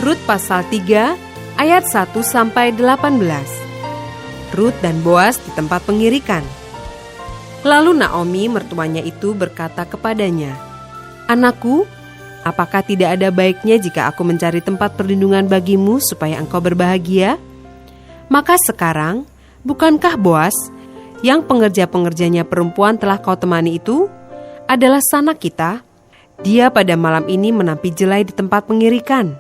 Rut pasal 3 ayat 1-18. Rut dan Boas di tempat pengirikan. Lalu Naomi mertuanya itu berkata kepadanya, "Anakku, apakah tidak ada baiknya jika aku mencari tempat perlindungan bagimu supaya engkau berbahagia? Maka sekarang, bukankah Boas, yang pengerja-pengerjanya perempuan telah kau temani itu, adalah sanak kita? Dia pada malam ini menampi jelai di tempat pengirikan.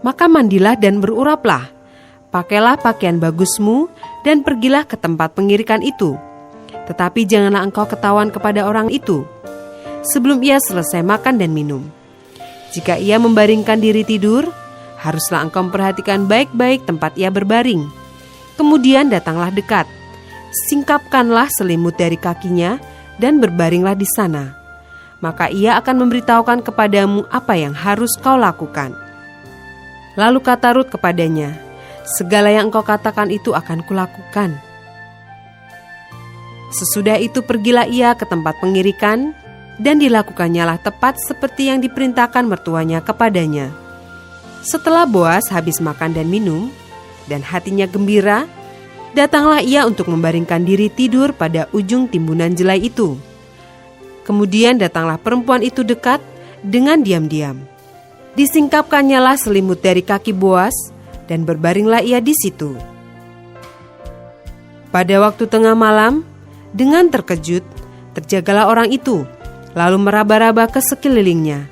Maka mandilah dan beruraplah, pakailah pakaian bagusmu dan pergilah ke tempat pengirikan itu. Tetapi janganlah engkau ketahuan kepada orang itu, sebelum ia selesai makan dan minum. Jika ia membaringkan diri tidur, haruslah engkau memperhatikan baik-baik tempat ia berbaring. Kemudian datanglah dekat, singkapkanlah selimut dari kakinya dan berbaringlah di sana. Maka ia akan memberitahukan kepadamu apa yang harus kau lakukan." Lalu kata Rut kepadanya, "Segala yang engkau katakan itu akan kulakukan." Sesudah itu pergilah ia ke tempat pengirikan, dan dilakukannya tepat seperti yang diperintahkan mertuanya kepadanya. Setelah Boas habis makan dan minum, dan hatinya gembira, datanglah ia untuk membaringkan diri tidur pada ujung timbunan jelai itu. Kemudian datanglah perempuan itu dekat dengan diam-diam. Disingkapkannyalah selimut dari kaki Boas, dan berbaringlah ia di situ. Pada waktu tengah malam, dengan terkejut, terjagalah orang itu, lalu meraba-raba ke sekelilingnya.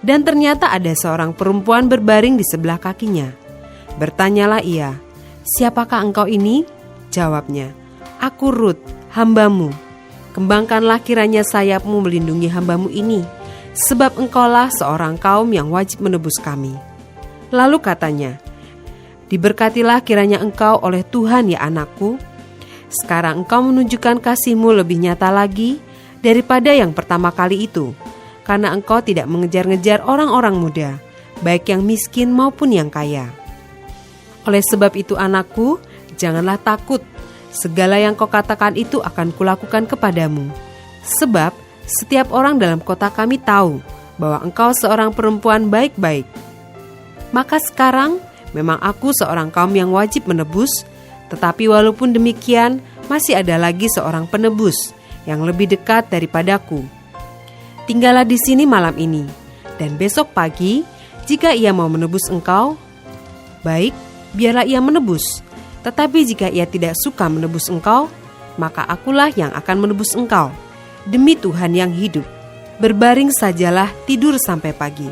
Dan ternyata ada seorang perempuan berbaring di sebelah kakinya. Bertanyalah ia, "Siapakah engkau ini?" Jawabnya, "Aku Rut, hambamu. Kembangkanlah kiranya sayapmu melindungi hambamu ini, sebab engkaulah seorang kaum yang wajib menebus kami." Lalu katanya, "Diberkatilah kiranya engkau oleh Tuhan ya anakku. Sekarang engkau menunjukkan kasihmu lebih nyata lagi daripada yang pertama kali itu, karena engkau tidak mengejar-ngejar orang-orang muda, baik yang miskin maupun yang kaya. Oleh sebab itu anakku, janganlah takut. Segala yang kau katakan itu akan kulakukan kepadamu. Sebab setiap orang dalam kota kami tahu bahwa engkau seorang perempuan baik-baik. Maka sekarang memang aku seorang kaum yang wajib menebus, tetapi walaupun demikian masih ada lagi seorang penebus yang lebih dekat daripadaku. Tinggallah di sini malam ini, dan besok pagi jika ia mau menebus engkau, baik, biarlah ia menebus. Tetapi jika ia tidak suka menebus engkau, maka akulah yang akan menebus engkau. Demi Tuhan yang hidup, berbaring sajalah tidur sampai pagi."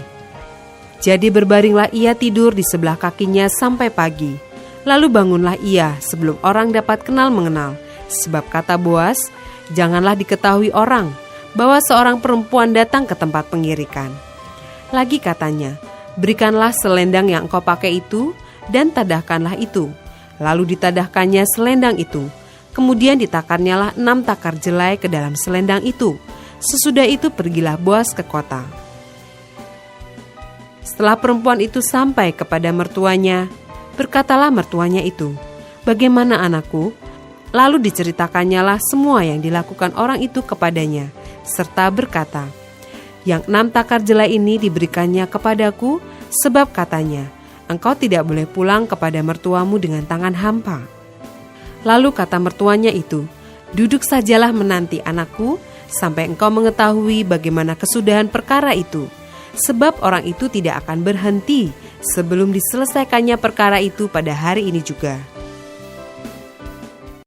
Jadi berbaringlah ia tidur di sebelah kakinya sampai pagi. Lalu bangunlah ia sebelum orang dapat kenal mengenal. Sebab kata Boas, "Janganlah diketahui orang bahwa seorang perempuan datang ke tempat pengirikan." Lagi katanya, "Berikanlah selendang yang engkau pakai itu, dan tadahkanlah itu." Lalu ditadahkannya selendang itu. Kemudian ditakarnyalah 6 takar jelai ke dalam selendang itu. Sesudah itu pergilah Boas ke kota. Setelah perempuan itu sampai kepada mertuanya, berkatalah mertuanya itu, "Bagaimana anakku?" Lalu diceritakannya semua yang dilakukan orang itu kepadanya, serta berkata, "Yang 6 takar jelai ini diberikannya kepadaku, sebab katanya, engkau tidak boleh pulang kepada mertuamu dengan tangan hampa." Lalu kata mertuanya itu, "Duduk sajalah menanti anakku, sampai engkau mengetahui bagaimana kesudahan perkara itu. Sebab orang itu tidak akan berhenti sebelum diselesaikannya perkara itu pada hari ini juga."